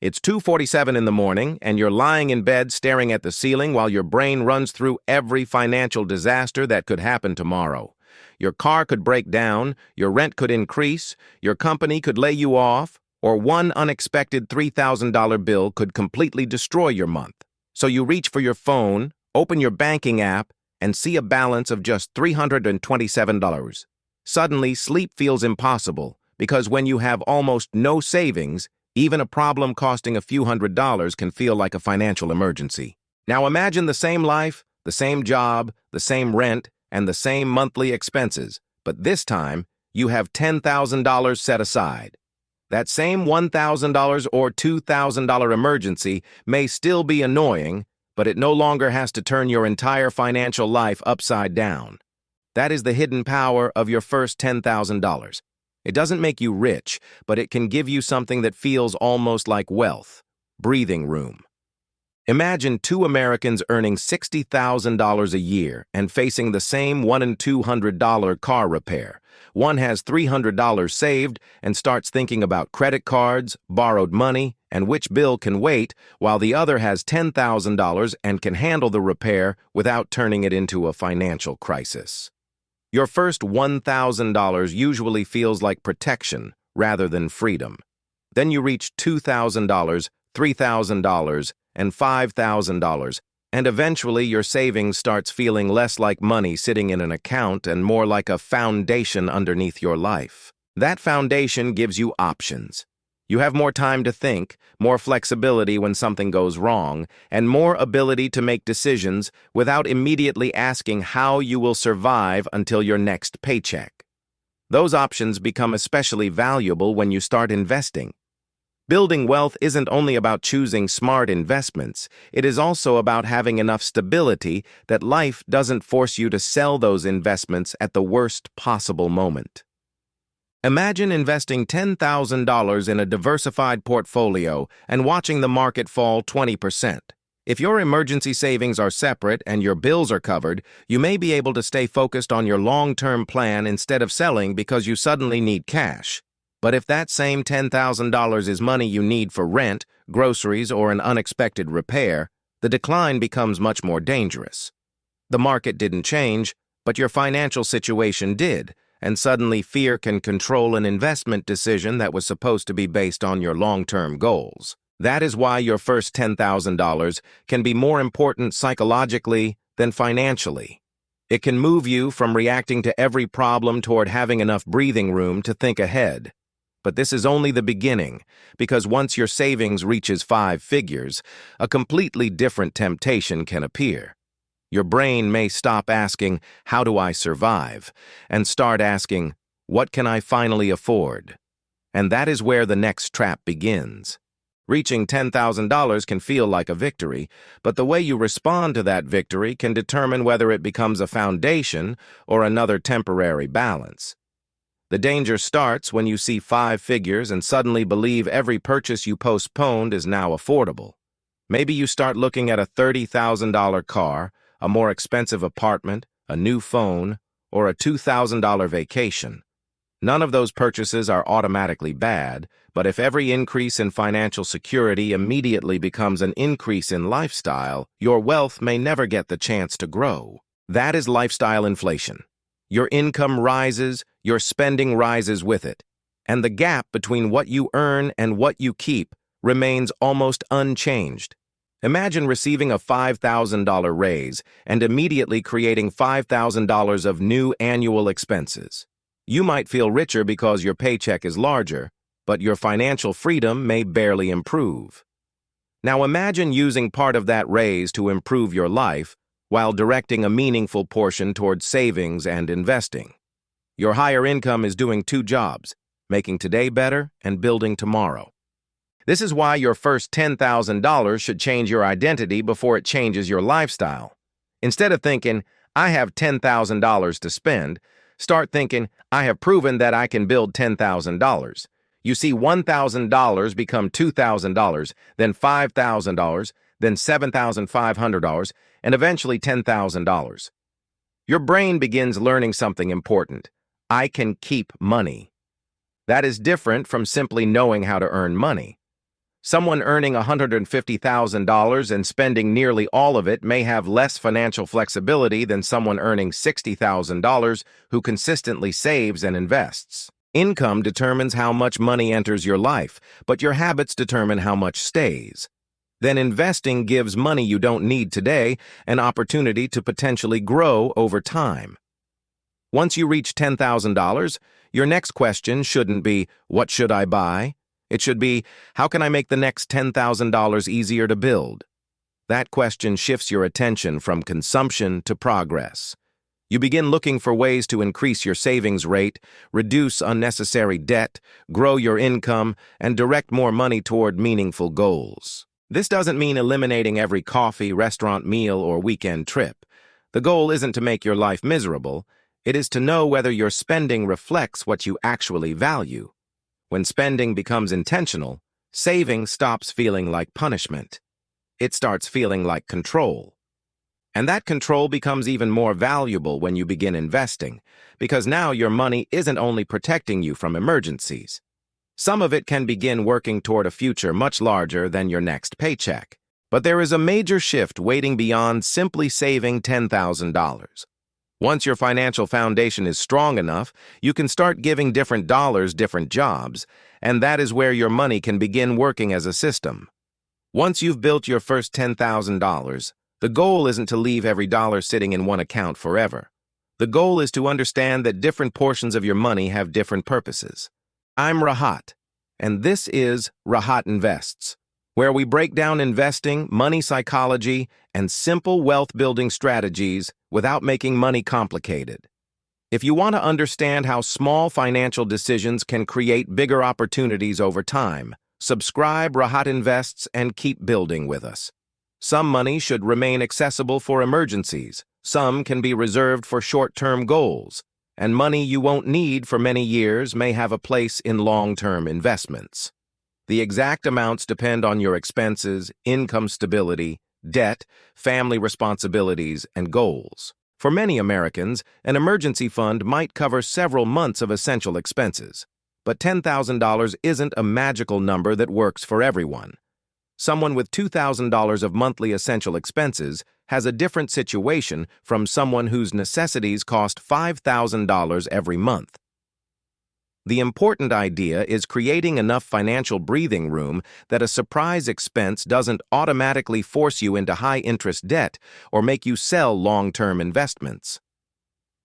It's 2:47 in the morning, and you're lying in bed staring at the ceiling while your brain runs through every financial disaster that could happen tomorrow. Your car could break down, your rent could increase, your company could lay you off, or one unexpected $3,000 bill could completely destroy your month. So you reach for your phone, open your banking app, and see a balance of just $327. Suddenly, sleep feels impossible, because when you have almost no savings, even a problem costing a few $100s can feel like a financial emergency. Now imagine the same life, the same job, the same rent, and the same monthly expenses, but this time, you have $10,000 set aside. That same $1,000 or $2,000 emergency may still be annoying, but it no longer has to turn your entire financial life upside down. That is the hidden power of your first $10,000. It doesn't make you rich, but it can give you something that feels almost like wealth: breathing room. Imagine two Americans earning $60,000 a year and facing the same $100 and $200 car repair. One has $300 saved and starts thinking about credit cards, borrowed money, and which bill can wait, while the other has $10,000 and can handle the repair without turning it into a financial crisis. Your first $1,000 usually feels like protection rather than freedom. Then you reach $2,000, $3,000, and $5,000, and eventually your savings starts feeling less like money sitting in an account and more like a foundation underneath your life. That foundation gives you options. You have more time to think, more flexibility when something goes wrong, and more ability to make decisions without immediately asking how you will survive until your next paycheck. Those options become especially valuable when you start investing. Building wealth isn't only about choosing smart investments, it is also about having enough stability that life doesn't force you to sell those investments at the worst possible moment. Imagine investing $10,000 in a diversified portfolio and watching the market fall 20%. If your emergency savings are separate and your bills are covered, you may be able to stay focused on your long-term plan instead of selling because you suddenly need cash. But if that same $10,000 is money you need for rent, groceries, or an unexpected repair, the decline becomes much more dangerous. The market didn't change, but your financial situation did, and suddenly fear can control an investment decision that was supposed to be based on your long-term goals. That is why your first $10,000 can be more important psychologically than financially. It can move you from reacting to every problem toward having enough breathing room to think ahead. But this is only the beginning, because once your savings reaches 5 figures, a completely different temptation can appear. Your brain may stop asking, "How do I survive?" and start asking, "What can I finally afford?" And that is where the next trap begins. Reaching $10,000 can feel like a victory, but the way you respond to that victory can determine whether it becomes a foundation or another temporary balance. The danger starts when you see 5 figures and suddenly believe every purchase you postponed is now affordable. Maybe you start looking at a $30,000 car, a more expensive apartment, a new phone, or a $2,000 vacation. None of those purchases are automatically bad, but if every increase in financial security immediately becomes an increase in lifestyle, your wealth may never get the chance to grow. That is lifestyle inflation. Your income rises, your spending rises with it, and the gap between what you earn and what you keep remains almost unchanged. Imagine receiving a $5,000 raise and immediately creating $5,000 of new annual expenses. You might feel richer because your paycheck is larger, but your financial freedom may barely improve. Now imagine using part of that raise to improve your life while directing a meaningful portion towards savings and investing. Your higher income is doing 2 jobs, making today better and building tomorrow. This is why your first $10,000 should change your identity before it changes your lifestyle. Instead of thinking, "I have $10,000 to spend," start thinking, "I have proven that I can build $10,000. You see $1,000 become $2,000, then $5,000, then $7,500, and eventually $10,000. Your brain begins learning something important. I can keep money. That is different from simply knowing how to earn money. Someone earning $150,000 and spending nearly all of it may have less financial flexibility than someone earning $60,000 who consistently saves and invests. Income determines how much money enters your life, but your habits determine how much stays. Then investing gives money you don't need today an opportunity to potentially grow over time. Once you reach $10,000, your next question shouldn't be, "What should I buy?" It should be, "How can I make the next $10,000 easier to build?" That question shifts your attention from consumption to progress. You begin looking for ways to increase your savings rate, reduce unnecessary debt, grow your income, and direct more money toward meaningful goals. This doesn't mean eliminating every coffee, restaurant meal, or weekend trip. The goal isn't to make your life miserable. It is to know whether your spending reflects what you actually value. When spending becomes intentional, saving stops feeling like punishment. It starts feeling like control. And that control becomes even more valuable when you begin investing, because now your money isn't only protecting you from emergencies. Some of it can begin working toward a future much larger than your next paycheck. But there is a major shift waiting beyond simply saving $10,000. Once your financial foundation is strong enough, you can start giving different dollars different jobs, and that is where your money can begin working as a system. Once you've built your first $10,000, the goal isn't to leave every dollar sitting in one account forever. The goal is to understand that different portions of your money have different purposes. I'm Rahat, and this is Rahatinvests, where we break down investing, money psychology, and simple wealth-building strategies without making money complicated. If you want to understand how small financial decisions can create bigger opportunities over time, subscribe Rahatinvests and keep building with us. Some money should remain accessible for emergencies, some can be reserved for short-term goals, and money you won't need for many years may have a place in long-term investments. The exact amounts depend on your expenses, income stability, debt, family responsibilities, and goals. For many Americans, an emergency fund might cover several months of essential expenses. But $10,000 isn't a magical number that works for everyone. Someone with $2,000 of monthly essential expenses has a different situation from someone whose necessities cost $5,000 every month. The important idea is creating enough financial breathing room that a surprise expense doesn't automatically force you into high-interest debt or make you sell long-term investments.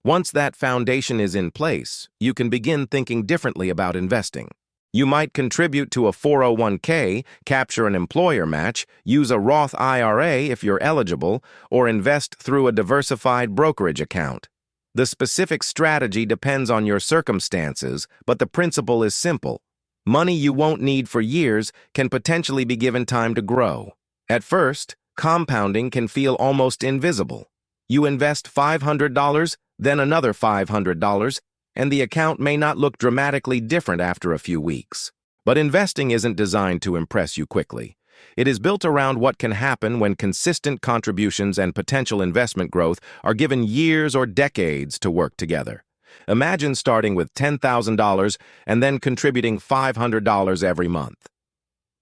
Once that foundation is in place, you can begin thinking differently about investing. You might contribute to a 401k, capture an employer match, use a Roth IRA if you're eligible, or invest through a diversified brokerage account. The specific strategy depends on your circumstances, but the principle is simple. Money you won't need for years can potentially be given time to grow. At first, compounding can feel almost invisible. You invest $500, then another $500, and the account may not look dramatically different after a few weeks. But investing isn't designed to impress you quickly. It is built around what can happen when consistent contributions and potential investment growth are given years or decades to work together. Imagine starting with $10,000 and then contributing $500 every month.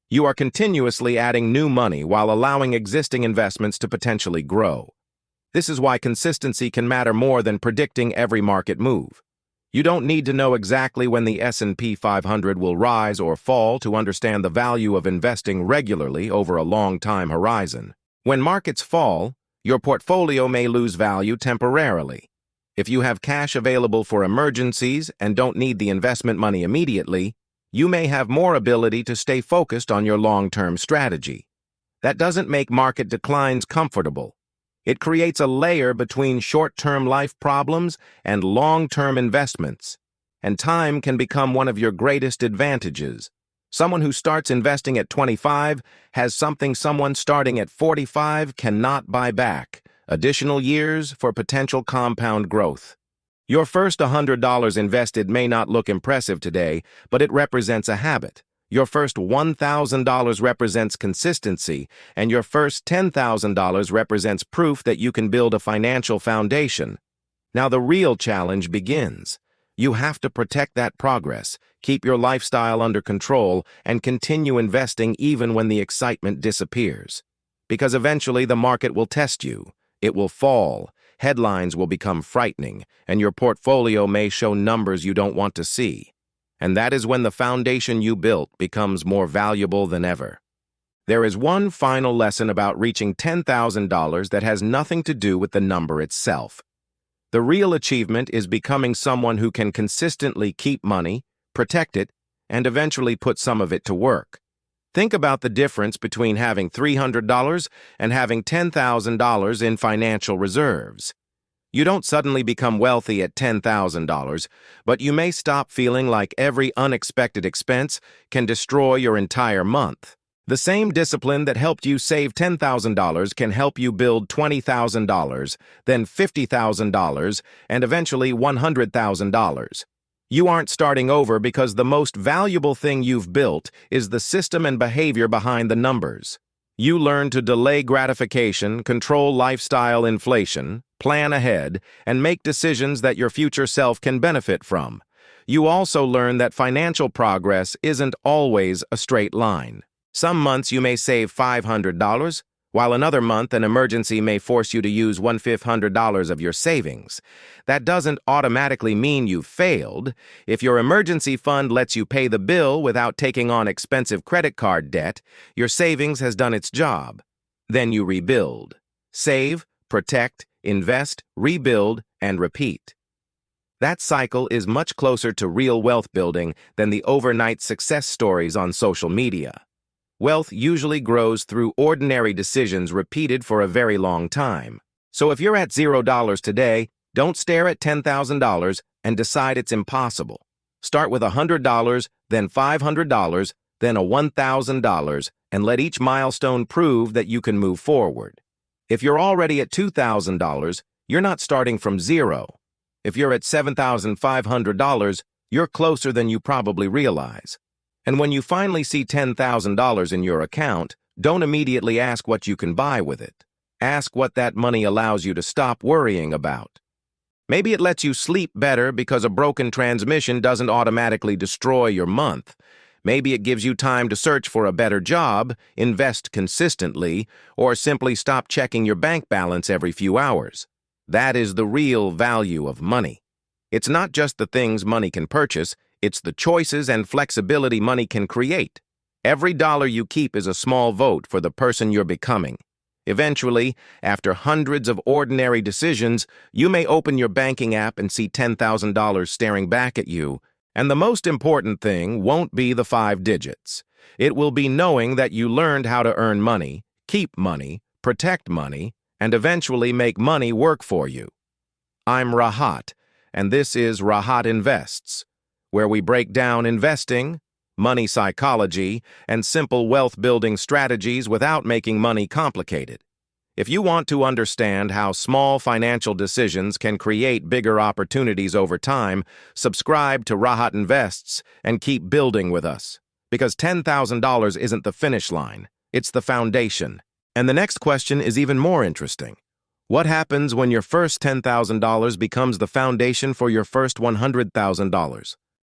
You are continuously adding new money while allowing existing investments to potentially grow. This is why consistency can matter more than predicting every market move. You don't need to know exactly when the S&P 500 will rise or fall to understand the value of investing regularly over a long time horizon. When markets fall, your portfolio may lose value temporarily. If you have cash available for emergencies and don't need the investment money immediately, you may have more ability to stay focused on your long-term strategy. That doesn't make market declines comfortable. It creates a layer between short-term life problems and long-term investments, and time can become one of your greatest advantages. Someone who starts investing at 25 has something someone starting at 45 cannot buy back: additional years for potential compound growth. Your first $100 invested may not look impressive today, but it represents a habit. Your first $1,000 represents consistency, and your first $10,000 represents proof that you can build a financial foundation. Now the real challenge begins. You have to protect that progress, keep your lifestyle under control, and continue investing even when the excitement disappears. Because eventually the market will test you. It will fall, headlines will become frightening, and your portfolio may show numbers you don't want to see. And that is when the foundation you built becomes more valuable than ever. There is one final lesson about reaching $10,000 that has nothing to do with the number itself. The real achievement is becoming someone who can consistently keep money, protect it, and eventually put some of it to work. Think about the difference between having $300 and having $10,000 in financial reserves. You don't suddenly become wealthy at $10,000, but you may stop feeling like every unexpected expense can destroy your entire month. The same discipline that helped you save $10,000 can help you build $20,000, then $50,000, and eventually $100,000. You aren't starting over because the most valuable thing you've built is the system and behavior behind the numbers. You learn to delay gratification, control lifestyle inflation, plan ahead, and make decisions that your future self can benefit from. You also learn that financial progress isn't always a straight line. Some months you may save $500, while another month an emergency may force you to use $1,500 of your savings. That doesn't automatically mean you've failed. If your emergency fund lets you pay the bill without taking on expensive credit card debt, your savings has done its job. Then you rebuild. Save, protect, invest, rebuild, and repeat. That cycle is much closer to real wealth building than the overnight success stories on social media. Wealth usually grows through ordinary decisions repeated for a very long time. So if you're at $0 today, don't stare at $10,000 and decide it's impossible. Start with $100, then $500, then $1,000, and let each milestone prove that you can move forward. If you're already at $2,000, you're not starting from zero. If you're at $7,500, you're closer than you probably realize. And when you finally see $10,000 in your account, don't immediately ask what you can buy with it. Ask what that money allows you to stop worrying about. Maybe it lets you sleep better because a broken transmission doesn't automatically destroy your month. Maybe it gives you time to search for a better job, invest consistently, or simply stop checking your bank balance every few hours. That is the real value of money. It's not just the things money can purchase, it's the choices and flexibility money can create. Every dollar you keep is a small vote for the person you're becoming. Eventually, after hundreds of ordinary decisions, you may open your banking app and see $10,000 staring back at you. And the most important thing won't be the 5 digits. It will be knowing that you learned how to earn money, keep money, protect money, and eventually make money work for you. I'm Rahat, and this is Rahatinvests, where we break down investing, money psychology, and simple wealth-building strategies without making money complicated. If you want to understand how small financial decisions can create bigger opportunities over time, subscribe to Rahatinvests and keep building with us. Because $10,000 isn't the finish line, it's the foundation. And the next question is even more interesting. What happens when your first $10,000 becomes the foundation for your first $100,000?